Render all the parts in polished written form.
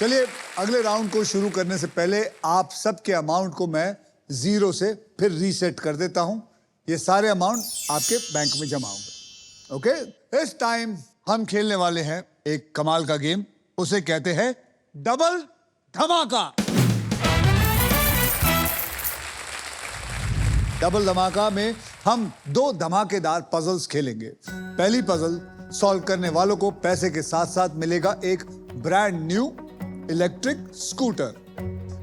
चलिए अगले राउंड को शुरू करने से पहले आप सबके अमाउंट को मैं 0 से फिर रीसेट कर देता हूं। ये सारे अमाउंट आपके बैंक में जमा होंगे। ओके, इस टाइम हम खेलने वाले हैं एक कमाल का गेम, उसे कहते हैं डबल धमाका। डबल धमाका में हम 2 धमाकेदार पजल्स खेलेंगे। पहली पजल सॉल्व करने वालों को पैसे के साथ साथ मिलेगा एक ब्रांड न्यू इलेक्ट्रिक स्कूटर।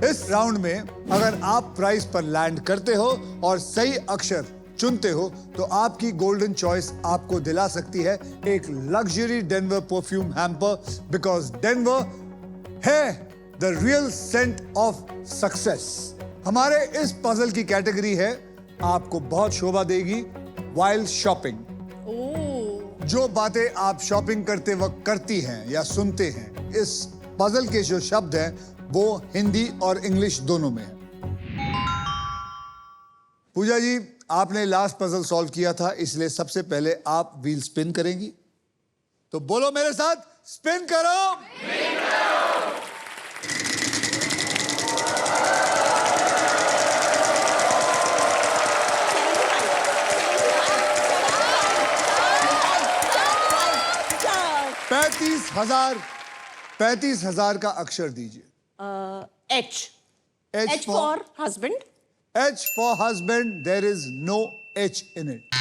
इस राउंड में अगर आप प्राइस पर लैंड करते हो और सही अक्षर चुनते हो तो आपकी गोल्डन चॉइस आपको दिला सकती है एक luxury Denver perfume hamper, because Denver is the real scent of success. हमारे इस पजल की कैटेगरी है आपको बहुत शोभा देगी वाइल शॉपिंग। जो बातें आप शॉपिंग करते वक्त करती हैं या सुनते हैं, इस पजल के जो शब्द हैं वो हिंदी और इंग्लिश दोनों में है। पूजा जी, आपने लास्ट पजल सॉल्व किया था, इसलिए सबसे पहले आप व्हील स्पिन करेंगी। तो बोलो मेरे साथ, स्पिन करो। स्पिन करो। पैंतीस हजार का अक्षर दीजिए। H for husband. H for husband. There is no H in it.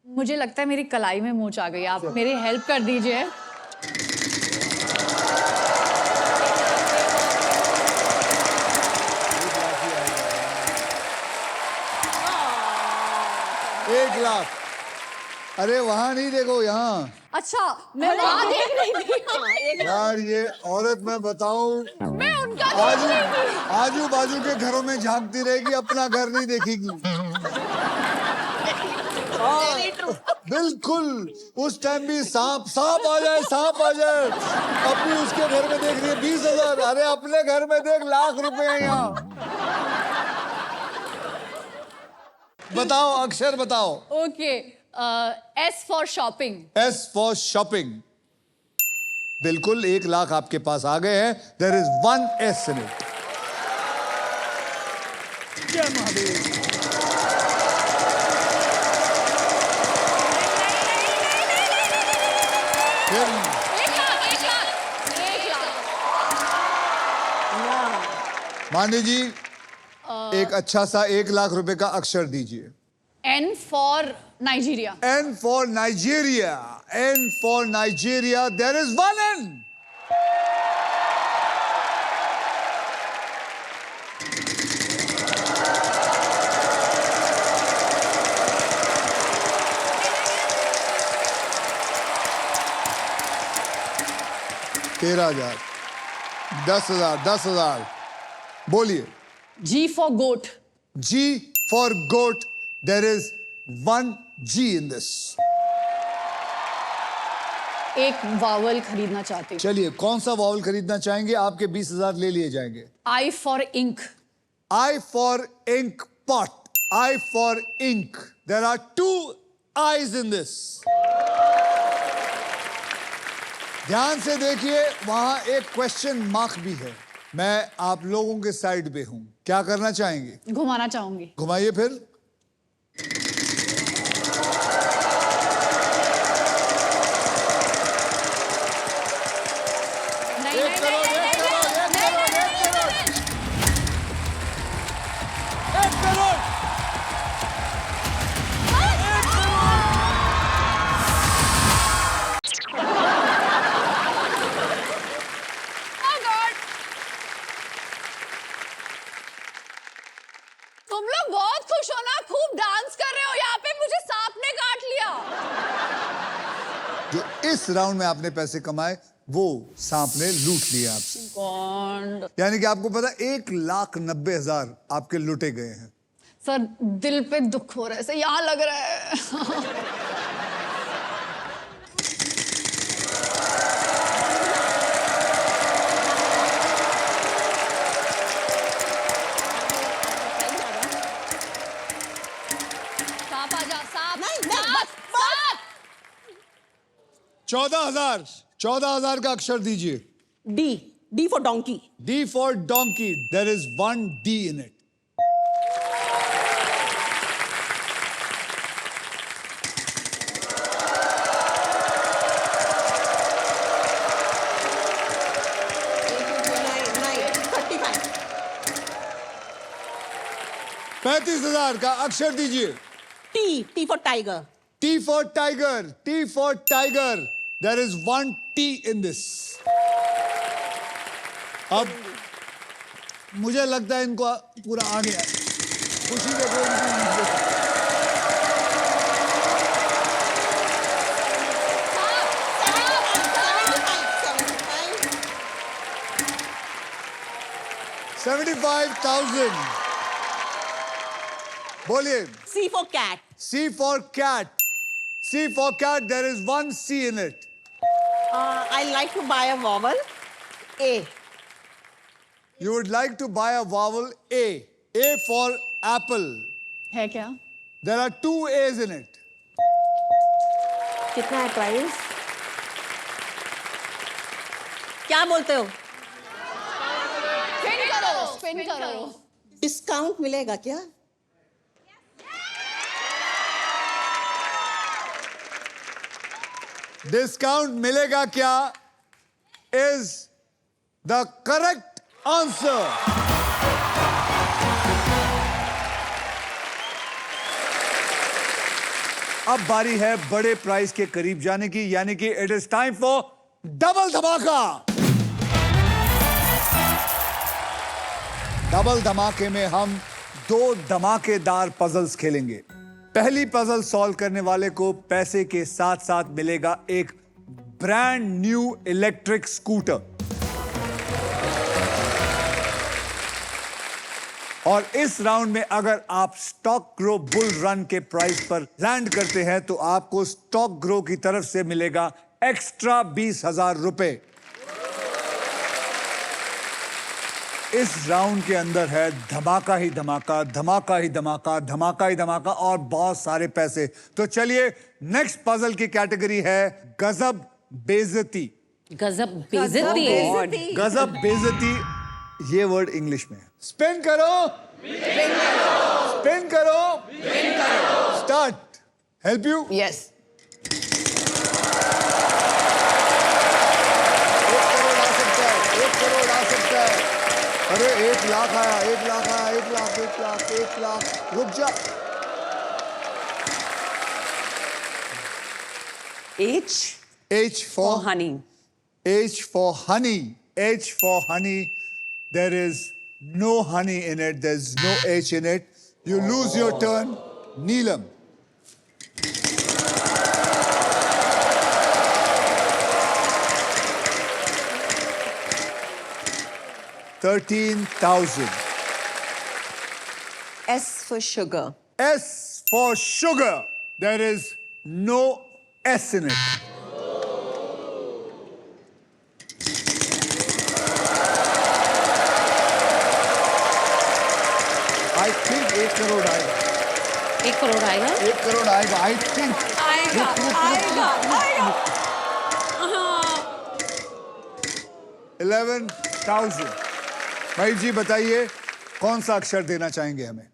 मुझे लगता है मेरी कलाई में मोच आ गई, आप मेरी हेल्प कर दीजिए। एक लाख। अरे वहां नहीं देखो, यहाँ। अच्छा, मैं वहां देख रही थी। यार ये औरत मैं बताऊं, मैं उनका आजू बाजू के घरों में झांकती रहेगी, अपना घर नहीं देखेगी। बिल्कुल, उस टाइम भी सांप आ जाए, सांप आ जाए, अब भी उसके घर में देख रही है 20,000। अरे अपने घर में देख लाख रुपए हैं यहाँ। बताओ, अक्षर बताओ। Okay, S for shopping. S for shopping. बिल्कुल, 1 लाख आपके पास आ गए हैं। There is 1 S in it. जय महादेव। एक लाख। मांडी जी, एक अच्छा सा 1 लाख रुपए का अक्षर दीजिए। N for Nigeria. N for Nigeria. N for Nigeria. There is 1 N. तेरह हजार, 10,000। बोलिए। G for goat. G for goat. There is 1 G in this. एक वावल खरीदना चाहती हूँ। चलिए, कौन सा वावल खरीदना चाहेंगे? आपके 20,000 ले लिए जाएंगे। I for ink. I for ink pot. I for ink. There are 2 I's in this. ध्यान से देखिए, वहां एक क्वेश्चन मार्क भी है। मैं आप लोगों के साइड पे हूं, क्या करना चाहेंगे? घुमाना चाहूंगी। घुमाइए फिर। तुम लोग बहुत खुश हो ना, खूब डांस कर रहे हो। यहाँ पे मुझे सांप ने काट लिया। जो इस राउंड में आपने पैसे कमाए वो सांप ने लूट लिए आपसे। गॉड। यानी कि आपको पता 1,90,000 आपके लुटे गए हैं। सर, दिल पे दुख हो रहा है, यहाँ लग रहा है। सांप आ जा, सांप। नहीं, बस। 14,000 का अक्षर दीजिए। D. D for donkey. D for donkey. There is one D in it. Nine. 35. 35,000 का अक्षर दीजिए. T for tiger. T for tiger. T for tiger. There is one T in this. अब मुझे लगता है इनको पूरा आ गया. खुशी देखो इनकी. $75,000. 75,000. बोलिए. C for cat. C for cat. C for cat. There is one C in it. I like to buy a vowel. A. You would like to buy a vowel A. A for apple. है क्या? There are two A's in it. कितना है price? क्या बोलते हो? Spin करो. Discount मिलेगा क्या? Discount मिलेगा क्या? Is the correct answer. अब बारी है बड़े प्राइस के करीब जाने की, यानी कि it is time for double धमाका. डबल धमाके में हम 2 धमाकेदार पजल्स खेलेंगे. पहली पजल सॉल्व करने वाले को पैसे के साथ साथ मिलेगा एक ब्रांड न्यू इलेक्ट्रिक स्कूटर. और इस राउंड में अगर आप स्टॉक ग्रो बुल रन के प्राइस पर लैंड करते हैं तो आपको स्टॉक ग्रो की तरफ से मिलेगा एक्स्ट्रा 20,000 रुपए. इस राउंड के अंदर है धमाका ही धमाका, धमाका ही धमाका, धमाका ही धमाका और बहुत सारे पैसे. तो चलिए, नेक्स्ट पजल की कैटेगरी है गजब बेइज्जती. गजब बेइज्जती. गजब बेइज्जती, ये वर्ड इंग्लिश में है. स्पिन करो. स्पिन करो. Start. Help you. Yes. 1 crore आ सकता है. 1 करोड़ आ सकता है. अरे 1 लाख आया. 1 लाख आया. 1 लाख 1 लाख 1 लाख. रुक जा. H for honey. H for honey. H for honey. There is no honey in it. There's no H in it. You lose your turn. Neelam. $13,000. S for sugar. S for sugar. There is no S in it. I think 1 crore आएगा. 1 करोड़ आएगा. 1 करोड़ आएगा. I think. आएगा. 11,000. भाई जी बताइए कौन सा अक्षर देना चाहेंगे हमें?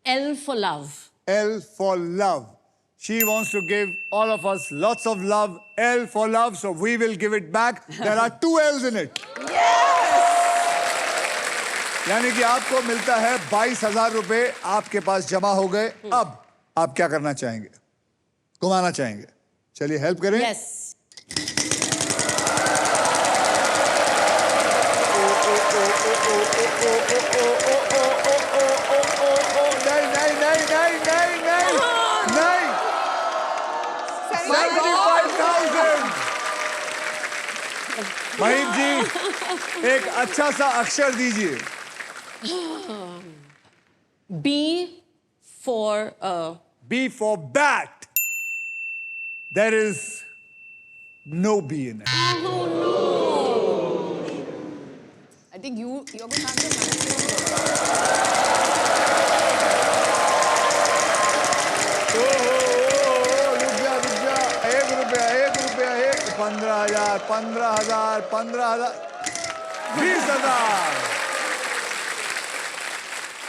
L for love. L for love. She wants to give all of us lots of love. L for love, so we will give it back. There are 2 L's in it. यानी कि आपको मिलता है 22,000 रुपए. आपके पास जमा हो गए. अब आप क्या करना चाहेंगे? घुमाना चाहेंगे? चलिए हेल्प करें. Yes. नहीं. 75,000. महिम जी एक अच्छा सा अक्षर दीजिए. B for B for bat. There is no B in it. I think you're going to have to रुक जा. 1 रुपया. 15,000. 20,000.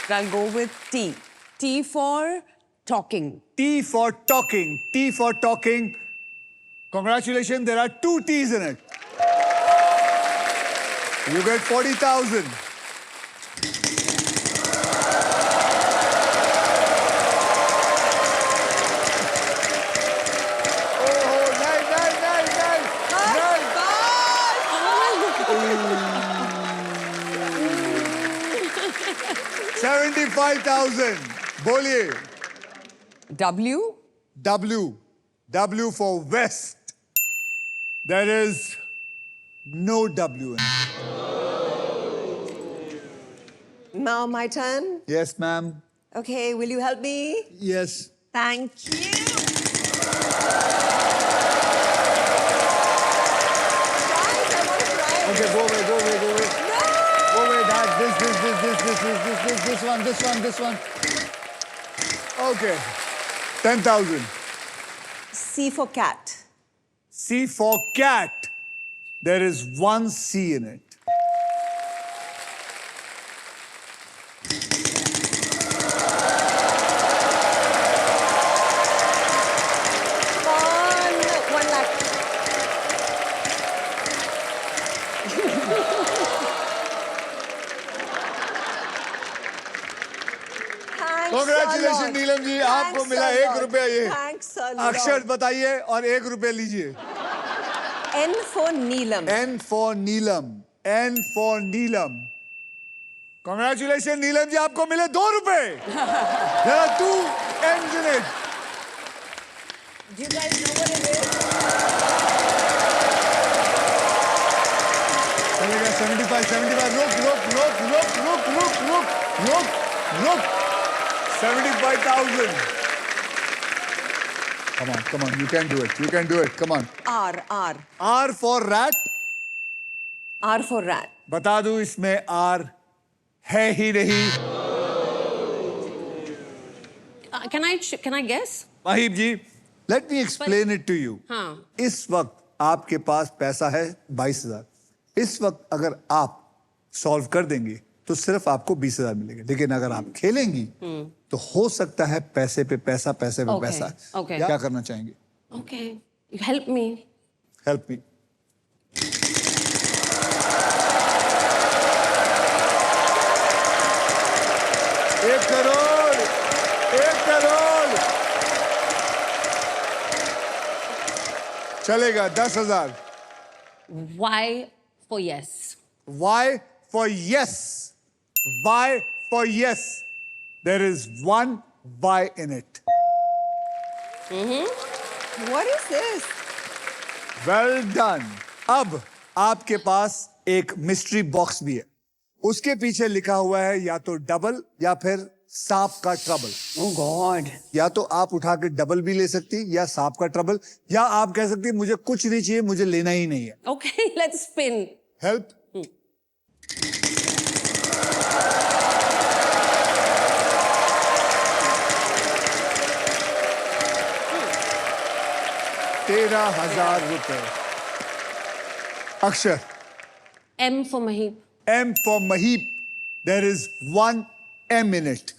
I'll go with T. T for talking. T for talking. T for talking. Congratulations, there are 2 T's in it. You get 40,000. Oh, nice, nice, nice, nice. Nice. 75,000. बोलिए. W. W. W for West. There is no W in it. Now my turn. Yes, ma'am. Okay, will you help me? Yes. Thank you. Guys, I want to try. Okay, go away, go away, go away. No! Go away, Dad. This one. Okay. 10,000. C for cat. C for cat. There is 1 C in it. One lakh. Thanks Congratulations, a lot. Neelam ji. Thanks आपको मिला a 1 lot. रुपया ये. Thanks a lot. अक्षर बताइए और 1 रुपया लीजिए. N for Neelam. N for Neelam. N for Neelam. Congratulations, Neelam ji. आपको मिले 2 रुपए. There are 2 N's in it. Do you guys know what it is? चलेगा 75. रुक. 75,000. Come on. You can do it. Come on. R. R for rat. R for rat. बता दूं इसमें R है ही नहीं. Can I guess? Mahib ji, let me explain it to you. हाँ. इस वक्त आपके पास पैसा है 22,000. इस वक्त अगर आप सॉल्व कर देंगी तो सिर्फ आपको 20,000 मिलेंगे. लेकिन अगर आप खेलेंगी तो हो सकता है पैसे पे पैसा. Okay. क्या करना चाहेंगे? Okay. You help me. Help me. एक करोड़. चलेगा 10,000. Y for yes. Y for yes. There is 1 Y in it. What is this? Well done. अब आपके पास एक मिस्ट्री बॉक्स भी है. उसके पीछे लिखा हुआ है या तो डबल या फिर सांप का ट्रबल. Oh God. या तो आप उठा के डबल भी ले सकती या सांप का ट्रबल, या आप कह सकती मुझे कुछ नहीं चाहिए, मुझे लेना ही नहीं है. Okay, let's spin. हेल्प. 13,000 रुपए. अक्षर. M for Mahib. M for Mahib. There is 1 M in it.